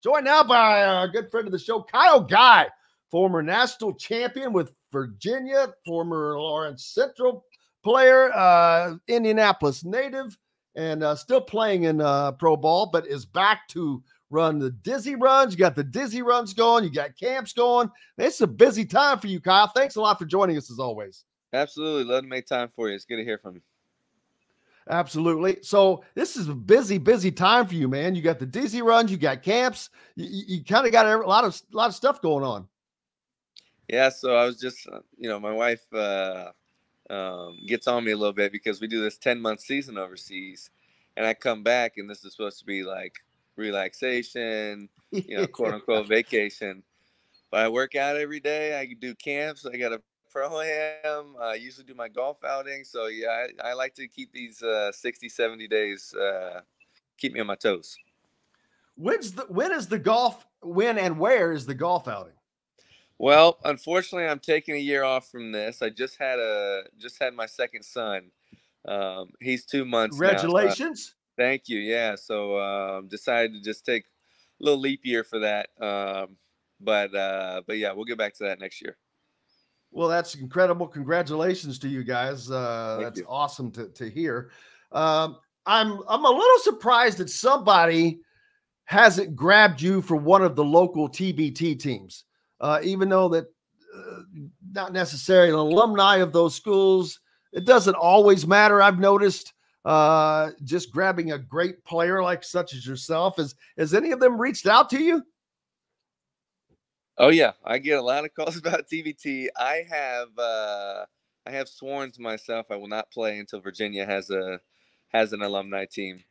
Joined now by a good friend of the show, Kyle Guy, former national champion with Virginia, former Lawrence Central player, Indianapolis native, and still playing in pro ball, but is back to run the Dizzy Runs. You got the Dizzy Runs going. You got camps going. It's a busy time for you, Kyle. Thanks a lot for joining us as always. Absolutely. Love to make time for you. It's good to hear from you. Absolutely. So this is a busy time for you, man. You got the Dizzy Runs, you got camps, you kind of got a lot of stuff going on. Yeah. So I was just, my wife gets on me a little bit because we do this 10-month season overseas, and I come back and this is supposed to be like relaxation, quote unquote vacation. But I work out every day. I do camps. I got a pro-am. I usually do my golf outing. So, yeah, I like to keep these 60, 70 days, keep me on my toes. When and where is the golf outing? Well, unfortunately, I'm taking a year off from this. I just had my second son. He's 2 months Congratulations. Now. Thank you. Yeah. So decided to just take a little leap year for that. But yeah, we'll get back to that next year. Well, that's incredible. Congratulations to you guys. That's awesome to hear. I'm a little surprised that somebody hasn't grabbed you for one of the local TBT teams, even though that not necessarily an alumni of those schools. It doesn't always matter. I've noticed just grabbing a great player like such as yourself. Has any of them reached out to you? Oh yeah, I get a lot of calls about TBT. I have sworn to myself I will not play until Virginia has an alumni team.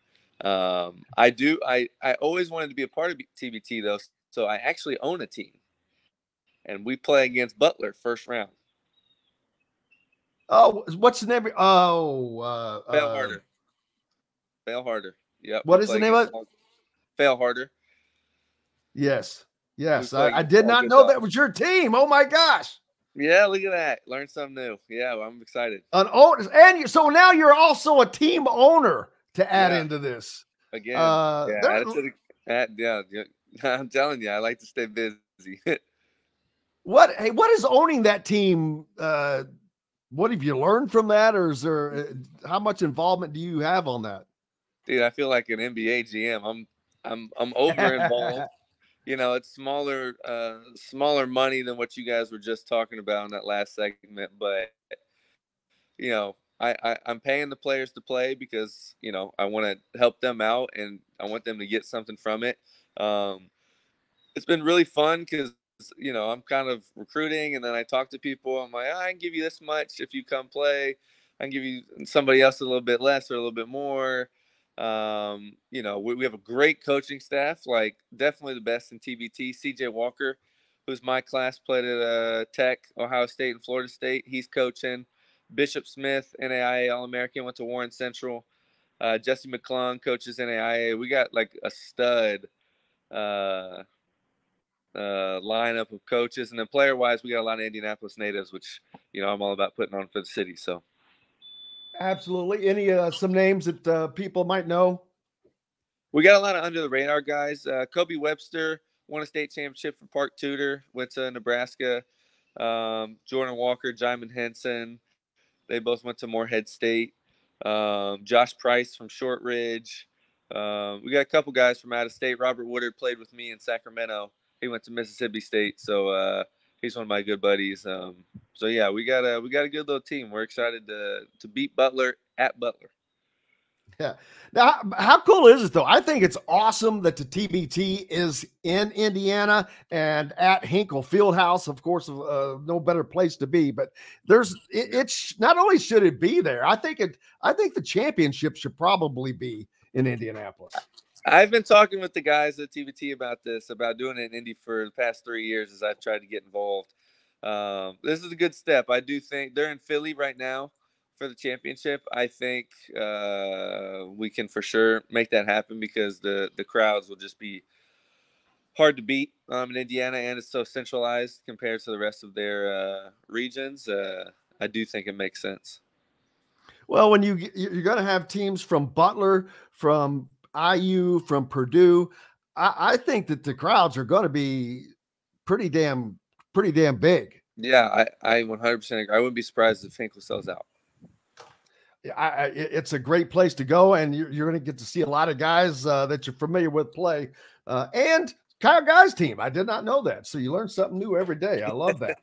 I always wanted to be a part of TBT though, so I actually own a team, and we play against Butler first round. Oh, what's the name? Fail harder. Fail harder. Yep. What is the name of it? Fail harder. Yes. I did not know that was your team. Oh my gosh. Yeah, look at that. Learn something new. Yeah, well, I'm excited. So now you're also a team owner to add into this. Again, yeah, I'm telling you, I like to stay busy. What is owning that team? What have you learned from that, or is there how much involvement do you have on that? Dude, I feel like an NBA GM. I'm over involved. It's smaller money than what you guys were just talking about in that last segment, but I'm paying the players to play because I want to help them out and I want them to get something from it. It's been really fun because I'm kind of recruiting, and then I talk to people. I'm like, I can give you this much if you come play. I can give you somebody else a little bit less or a little bit more. We have a great coaching staff, like definitely the best in TBT. CJ Walker, who's my class, played at Tech, Ohio State, and Florida State. He's coaching. Bishop Smith, NAIA All-American, went to Warren Central. Jesse McClung coaches NAIA. We got like a stud lineup of coaches, and then player-wise, we got a lot of Indianapolis natives, which I'm all about putting on for the city. So. Absolutely. Any some names that people might know? We got a lot of under the radar guys. Kobe Webster won a state championship for Park Tudor, went to Nebraska. Jordan Walker, Jaimin Henson, they both went to Morehead State. Josh Price from Shortridge. We got a couple guys from out of state. Robert Woodard played with me in Sacramento. He went to Mississippi State, so he's one of my good buddies. So yeah, we got a good little team. We're excited to beat Butler at Butler. Yeah. Now, how cool is it though? I think it's awesome that the TBT is in Indiana and at Hinkle Fieldhouse. Of course, no better place to be. But it's not only should it be there. I think the championship should probably be in Indianapolis. I've been talking with the guys at TBT about doing it in Indy for the past 3 years as I've tried to get involved. This is a good step. I do think they're in Philly right now for the championship. I think we can for sure make that happen because the crowds will just be hard to beat in Indiana, and it's so centralized compared to the rest of their regions. I do think it makes sense. Well, when you're going to have teams from Butler, from IU, from Purdue, I think that the crowds are going to be pretty damn big. Yeah, I 100% agree. I wouldn't be surprised if Hinkle sells out. It's a great place to go, and you're going to get to see a lot of guys that you're familiar with play. And Kyle Guy's team. I did not know that. So you learn something new every day. I love that.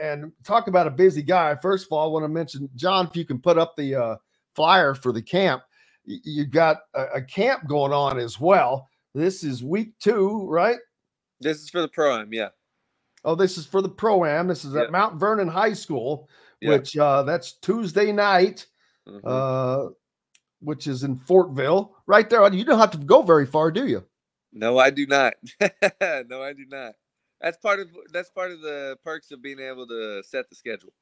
And talk about a busy guy. First of all, I want to mention, John, if you can put up the flyer for the camp. You've got a camp going on as well. This is week 2, right? This is for the Pro-Am, yeah. Oh, this is for the Pro-Am. This is at Mount Vernon High School, which that's Tuesday night, which is in Fortville, right there. You don't have to go very far, do you? No, I do not. No, I do not. That's part of the perks of being able to set the schedule.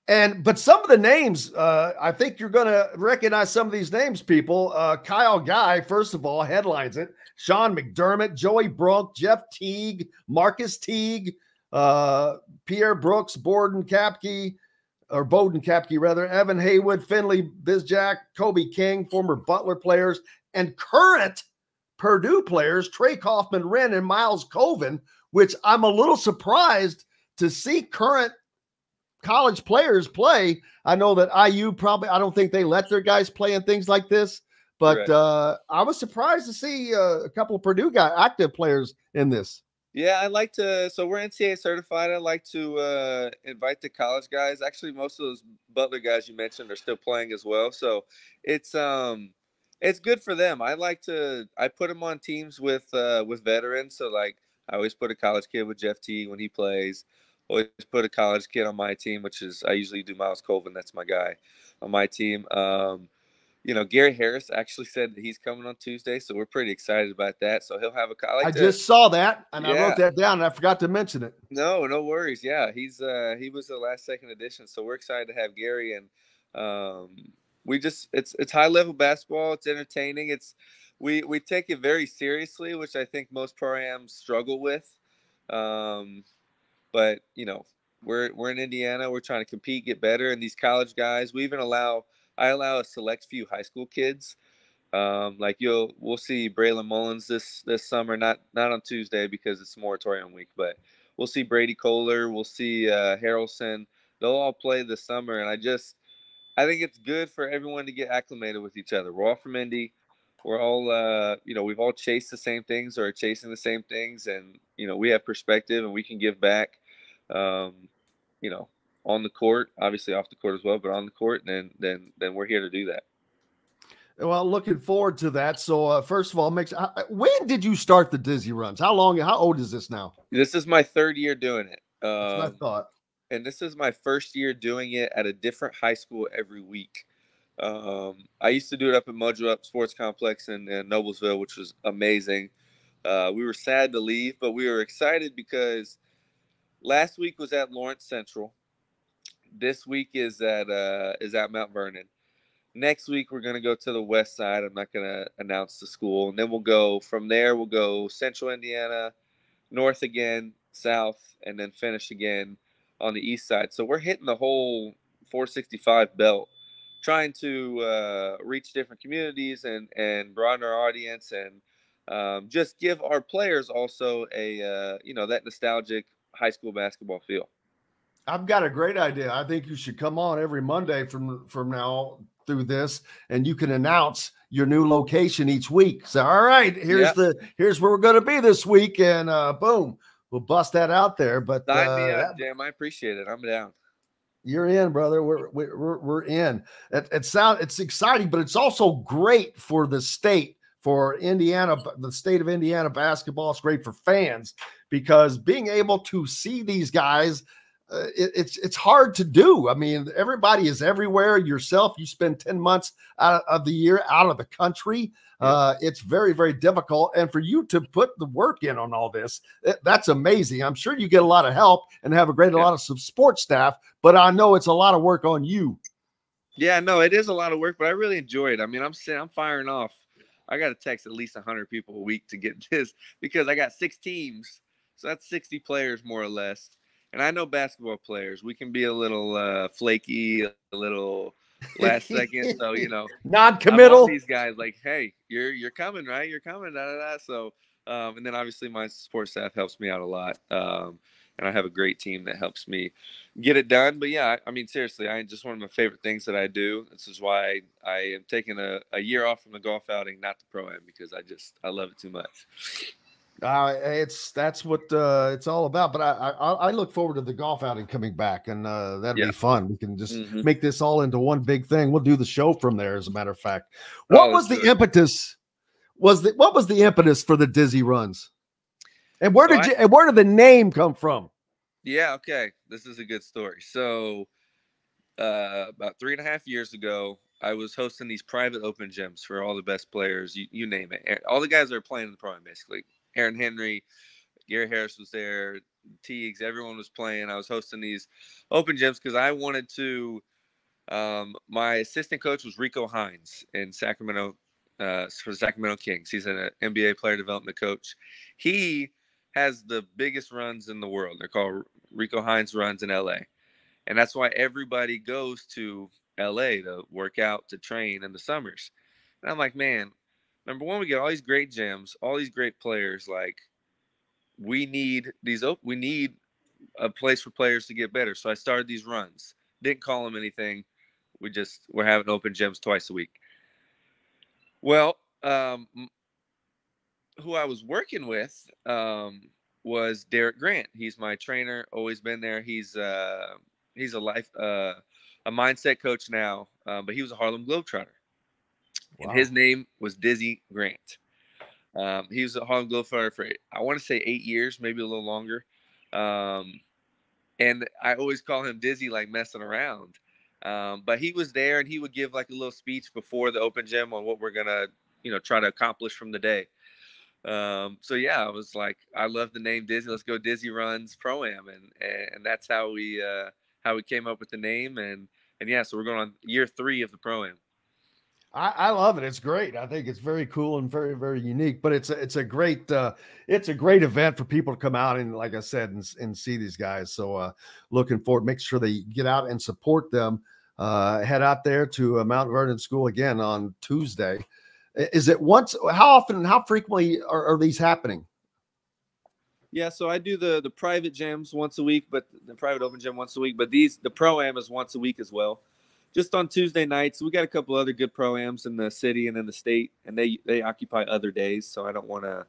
But some of the names, I think you're going to recognize some of these names, people. Kyle Guy, first of all, headlines it. Sean McDermott, Joey Brunk, Jeff Teague, Marcus Teague, Pierre Brooks, Bowden Kapke, Evan Haywood, Finley Bizjack, Kobe King, former Butler players, and current Purdue players, Trey Kaufman-Renn and Miles Coven, which I'm a little surprised to see current college players play. I know that IU I don't think they let their guys play in things like this, but I was surprised to see a couple of Purdue active players in this. Yeah, so we're NCAA certified. I like to invite the college guys. Actually, most of those Butler guys you mentioned are still playing as well. So it's good for them. I put them on teams with veterans. So like I always put a college kid with Jeff Teague when he plays. Always put a college kid on my team, which is I usually do Miles Coven. That's my guy on my team. Gary Harris actually said that he's coming on Tuesday, so we're pretty excited about that. So he'll have I just saw that, and I wrote that down, and I forgot to mention it. No worries. Yeah, he was the last second edition, so we're excited to have Gary, and it's high level basketball. It's entertaining. We take it very seriously, which I think most pro-ams struggle with. But we're in Indiana. We're trying to compete, get better. And these college guys, I allow a select few high school kids. We'll see Braylon Mullins this summer, not on Tuesday because it's moratorium week, but we'll see Brady Kohler. We'll see Harrelson. They'll all play this summer. And I think it's good for everyone to get acclimated with each other. We're all from Indy. We're all, we've all chased the same things or are chasing the same things. And, we have perspective and we can give back. On the court, obviously off the court as well, but on the court, and then we're here to do that. Well, looking forward to that. So, first of all, when did you start the Dizzy Runs? How old is this now? This is my 3rd year doing it. That's what I thought. And this is my 1st year doing it at a different high school every week. I used to do it up at Mojo Up Sports Complex in Noblesville, which was amazing. We were sad to leave, but we were excited because last week was at Lawrence Central. This week is at Mount Vernon. Next week, we're going to go to the west side. I'm not going to announce the school. And then we'll go from there. We'll go central Indiana, north again, south, and then finish again on the east side. So we're hitting the whole 465 belt, trying to reach different communities and broaden our audience and just give our players also that nostalgic high school basketball feel. I've got a great idea. I think you should come on every Monday from now through this, and you can announce your new location each week. So, all right, here's where we're going to be this week, and boom, we'll bust that out there. But sign me up, Jim. I appreciate it. I'm down. You're in, brother. We're in. It's exciting, but it's also great for the state, for Indiana, the state of Indiana basketball. It's great for fans because being able to see these guys. It's hard to do. I mean, everybody is everywhere. Yourself, you spend 10 months out of the year out of the country. It's very, very difficult. And for you to put the work in on all this, that's amazing. I'm sure you get a lot of help and have a lot of support staff, but I know it's a lot of work on you. Yeah, no, it is a lot of work, but I really enjoy it. I mean, I'm firing off. I got to text at least 100 people a week to get this because I got 6 teams. So that's 60 players more or less. And I know basketball players, we can be a little flaky, a little last second. So, I'm on Non-committal. these guys like, hey, you're coming, right? You're coming. Da, da, da. So, and then obviously my support staff helps me out a lot. And I have a great team that helps me get it done. But yeah, I mean, seriously, just one of my favorite things that I do. This is why I am taking a year off from the golf outing, not the pro-am, because I love it too much. That's what it's all about. But I look forward to the golf outing coming back, and that'll be fun. We can just make this all into one big thing. We'll do the show from there. As a matter of fact, what was the impetus? What was the impetus for the Dizzy Runs, and where did the name come from? Yeah, okay, this is a good story. So, about 3.5 years ago, I was hosting these private open gyms for all the best players. You name it, all the guys that are playing in the pro, basically. Aaron Henry, Gary Harris was there, Teagues, everyone was playing. I was hosting these open gyms because I wanted to. My assistant coach was Rico Hines in Sacramento for the Sacramento Kings. He's an NBA player development coach. He has the biggest runs in the world. They're called Rico Hines runs in LA. And that's why everybody goes to LA to work out, to train in the summers. And I'm like, man, number one, we get all these great gyms, all these great players. Like, we need a place for players to get better. So I started these runs. Didn't call them anything. We're having open gyms twice a week. Well, who I was working with was Derek Grant. He's my trainer, always been there. He's a mindset coach now, but he was a Harlem Globetrotter. Wow. And his name was Dizzy Grant. He was a Harlem Globetrotter for, I want to say 8 years, maybe a little longer. And I always call him Dizzy, like messing around. But he was there, and he would give like a little speech before the open gym on what we're gonna, try to accomplish from the day. So yeah, I was like, I love the name Dizzy. Let's go Dizzy Runs Pro-Am, and that's how we came up with the name. And yeah, so we're going on year 3 of the Pro-Am. I love it. It's great. I think it's very cool and very, very unique. But it's a great event for people to come out and, like I said, and see these guys. So looking forward. Make sure they get out and support them. Head out there to Mount Vernon School again on Tuesday. Is it once? How often? How frequently are these happening? Yeah, so I do the private gyms once a week, but the private open gym once a week. But the Pro-Am is once a week as well. Just on Tuesday nights. We got a couple other good Pro-Ams in the city and in the state, and they occupy other days. So I don't want to.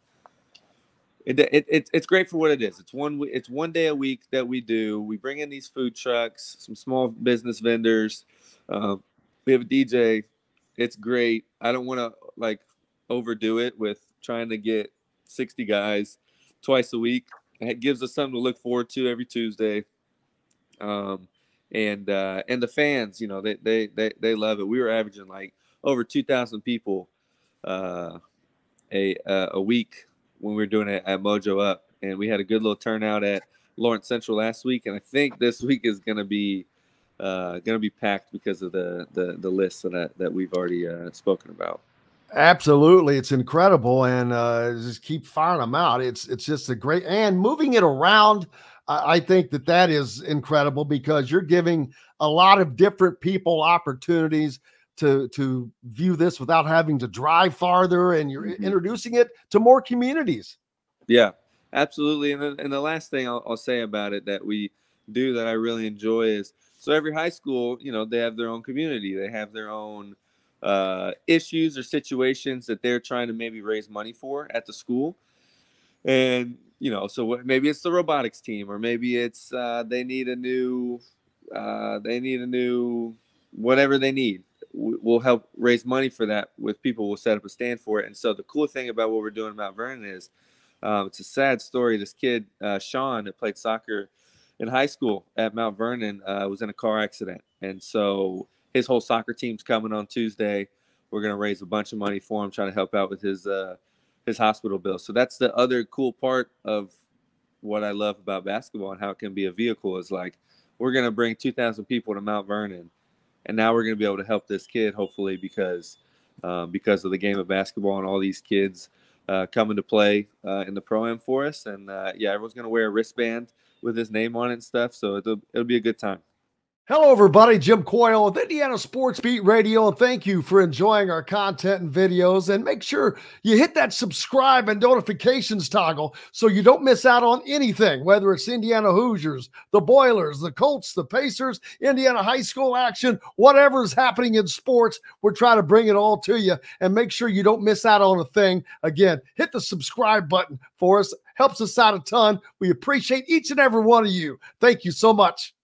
It's great for what it is. It's one day a week that we do. We bring in these food trucks, some small business vendors. We have a DJ. It's great. I don't want to overdo it with trying to get 60 guys twice a week. It gives us something to look forward to every Tuesday. And the fans, they love it. We were averaging like over 2,000 people a week when we were doing it at Mojo Up, and we had a good little turnout at Lawrence Central last week. And I think this week is going to be packed because of the list that we've already spoken about. Absolutely. It's incredible. And just keep firing them out. It's just a great, and moving it around. I think that is incredible because you're giving a lot of different people opportunities to view this without having to drive farther, and you're introducing it to more communities. Yeah, absolutely. And the last thing I'll say about it that we do that I really enjoy is, so every high school, they have their own community. They have their own issues or situations that they're trying to maybe raise money for at the school. And, so maybe it's the robotics team, or maybe it's they need a new whatever they need. We'll help raise money for that with people. We'll set up a stand for it. And so the cool thing about what we're doing in Mount Vernon is it's a sad story. This kid, Sean, that played soccer in high school at Mount Vernon, was in a car accident. And so his whole soccer team's coming on Tuesday. We're going to raise a bunch of money for him, trying to help out with his hospital bill. So that's the other cool part of what I love about basketball and how it can be a vehicle is like, we're going to bring 2,000 people to Mount Vernon, and now we're going to be able to help this kid, hopefully, because of the game of basketball and all these kids coming to play in the Pro-Am for us. And everyone's going to wear a wristband with his name on it and stuff. So it'll be a good time. Hello, everybody. Jim Coyle with Indiana Sports Beat Radio, and thank you for enjoying our content and videos. And make sure you hit that subscribe and notifications toggle so you don't miss out on anything, whether it's Indiana Hoosiers, the Boilers, the Colts, the Pacers, Indiana high school action, whatever's happening in sports. We're trying to bring it all to you, and make sure you don't miss out on a thing. Again, hit the subscribe button for us. Helps us out a ton. We appreciate each and every one of you. Thank you so much.